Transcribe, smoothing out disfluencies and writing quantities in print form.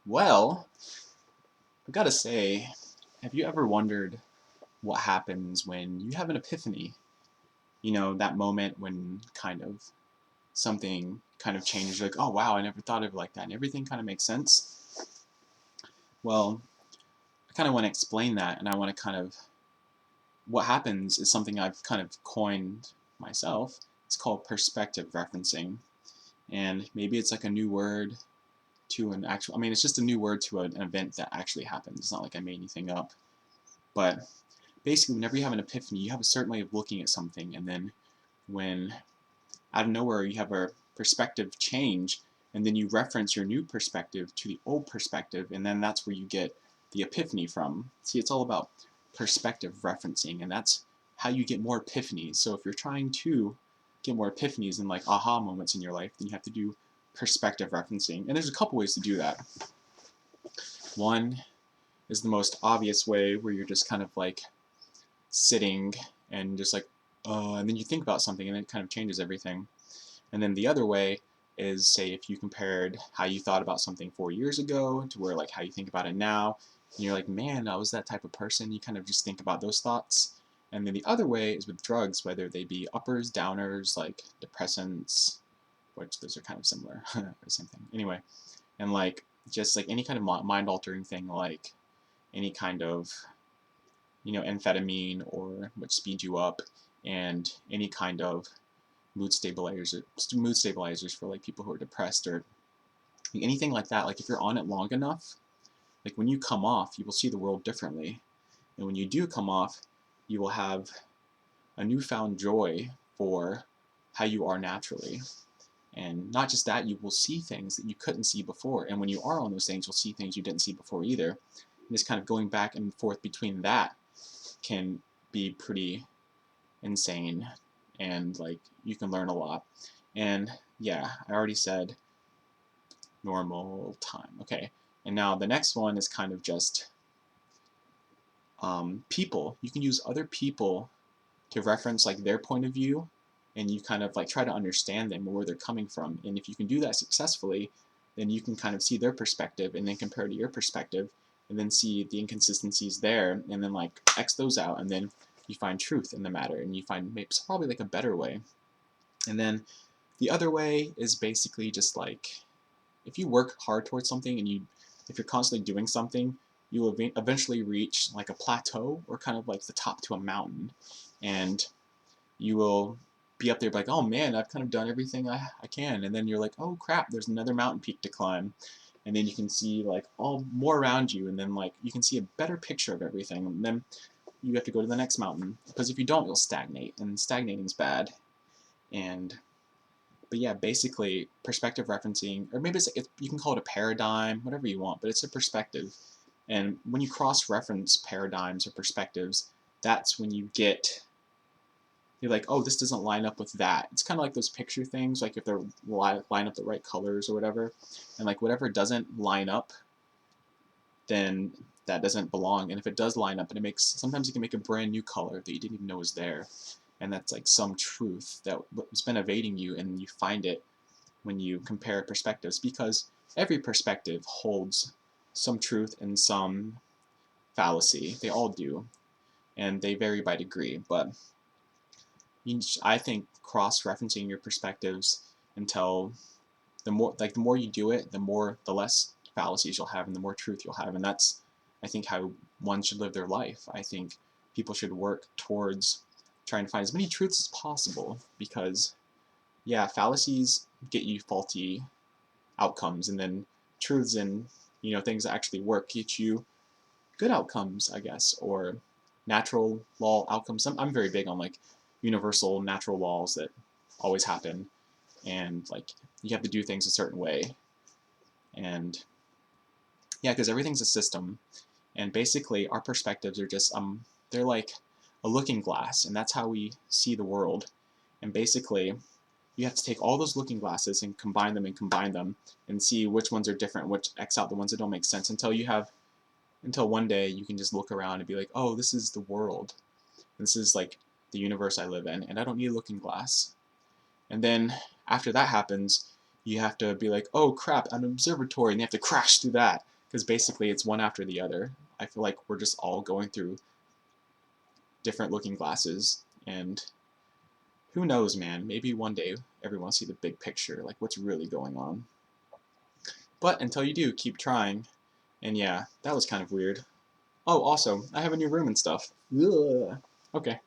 Well, I've got to say, have you ever wondered what happens when you have an epiphany? You know, that moment when kind of something kind of changes, like, oh wow, I never thought of it like that, and everything kind of makes sense. Well, I kind of want to explain that, and I want to kind of, what happens is something I've kind of coined myself. It's called perspective referencing. And maybe it's like a new word to an actual, I mean, it's just a new word to an event that actually happened. It's not like I made anything up. But basically, whenever you have an epiphany, you have a certain way of looking at something, and then when out of nowhere you have a perspective change, and then you reference your new perspective to the old perspective, and then that's where you get the epiphany from. See, it's all about perspective referencing, and that's how you get more epiphanies. So if you're trying to get more epiphanies and like aha moments in your life, then you have to do perspective referencing. And there's a couple ways to do that. One is the most obvious way, where you're just kind of like sitting and just like, and then you think about something and it kind of changes everything. And then the other way is, say, if you compared how you thought about something 4 years ago to where like how you think about it now, and you're like, man, I was that type of person. You kind of just think about those thoughts. And then the other way is with drugs, whether they be uppers, downers, like depressants, which those are kind of similar, the same thing. Anyway, and like just like any kind of mind-altering thing, like any kind of amphetamine, or which speeds you up, and any kind of mood stabilizers for like people who are depressed, or anything like that. Like if you're on it long enough, like when you come off, you will see the world differently. And when you do come off, you will have a newfound joy for how you are naturally. And not just that, you will see things that you couldn't see before. And when you are on those things, you'll see things you didn't see before either. And just kind of going back and forth between that can be pretty insane, and like you can learn a lot. And yeah, I already said normal time. Okay, and now the next one is kind of just people. You can use other people to reference like their point of view, and you kind of like try to understand them and where they're coming from. And if you can do that successfully, then you can kind of see their perspective and then compare to your perspective, and then see the inconsistencies there, and then like X those out, and then you find truth in the matter, and you find maybe probably like a better way. And then the other way is basically just like, if you work hard towards something, and if you're constantly doing something, you will eventually reach like a plateau, or kind of like the top to a mountain, and you will be up there like, oh man, I've kind of done everything I can, and then you're like, oh crap, there's another mountain peak to climb, and then you can see like all more around you, and then like you can see a better picture of everything, and then you have to go to the next mountain, because if you don't, you'll stagnate, and stagnating is bad. And but yeah, basically perspective referencing, or maybe you can call it a paradigm, whatever you want, but it's a perspective. And when you cross-reference paradigms or perspectives, that's when you're like, oh, this doesn't line up with that. It's kind of like those picture things, like if they're line up the right colors or whatever, and like whatever doesn't line up, then that doesn't belong. And if it does line up, and sometimes it can make a brand new color that you didn't even know was there. And that's like some truth that's been evading you, and you find it when you compare perspectives, because every perspective holds some truth and some fallacy. They all do, and they vary by degree. But I think cross-referencing your perspectives until the more you do it, the less fallacies you'll have, and the more truth you'll have. And that's, I think, how one should live their life. I think people should work towards trying to find as many truths as possible, because yeah, fallacies get you faulty outcomes, and then truths and things that actually work get you good outcomes, I guess, or natural law outcomes. I'm very big on like universal natural laws that always happen, and like you have to do things a certain way. And yeah, because everything's a system, and basically our perspectives are just they're like a looking glass, and that's how we see the world. And basically you have to take all those looking glasses and combine them and see which ones are different, which X out the ones that don't make sense, until one day you can just look around and be like, oh, this is the world. This is like the universe I live in, and I don't need a looking glass. And then after that happens, you have to be like, oh crap, an observatory, and you have to crash through that. because basically it's one after the other. I feel like we're just all going through different looking glasses, and who knows, man, maybe one day everyone will see the big picture, like what's really going on. But until you do, keep trying. And yeah, that was kind of weird. Oh, also, I have a new room and stuff. Ugh. Okay.